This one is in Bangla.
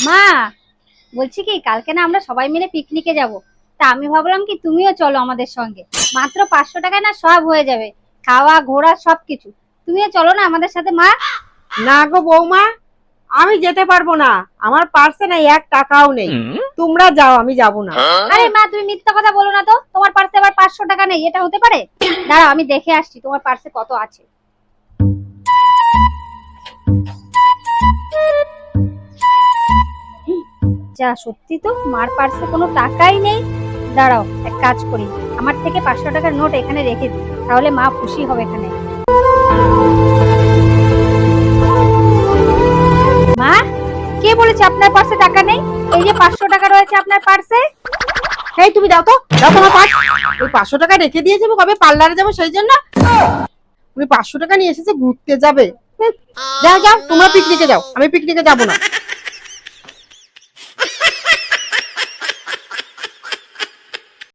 মা, বলছি কি কালকে না আমরা সবাই মিলে পিকনিকে যাব। তা আমি ভাবলাম কি তুমিও চলো আমাদের সঙ্গে। মাত্র 500 টাকায় না সব হয়ে যাবে, খাওয়া ঘোরা সবকিছু। তুমিও চলো না আমাদের সাথে মা। না গো বৌমা, আমি যেতে পারবো না। আমার পার্সে না 1 টাকাও নেই। তোমরা যাও, আমি যাব না। আরে মা, তুমি মিথ্যা কথা বলো না তো, তোমার পার্সে আবার 500 টাকা নেই, এটা হতে পারে? দাঁড়াও আমি দেখে আসছি তোমার পার্সে কত আছে। যা, সত্যি তো মার পার্সে কোনো টাকাই নেই। দাঁড়াও এক কাজ করি, আমার থেকে 500 টাকার নোট এখানে রেখে দিই, তাহলে মা খুশি হবে এখানে। মা, কে বলেছে আপনার পার্সে টাকা নেই? এই যে 500 টাকা রয়েছে আপনার পার্সে। এই তুমি দাও তো, দাও তোমার পার্স। ওই 500 টাকা রেখে দিয়ে যাবো, কবে পার্লারে যাবো সেই জন্য। উনি 500 টাকা নিয়ে এসেছে ঘুরতে যাবে। যাও যাও, তোমরা পিকনিকে যাও, আমি পিকনিকে যাবো না।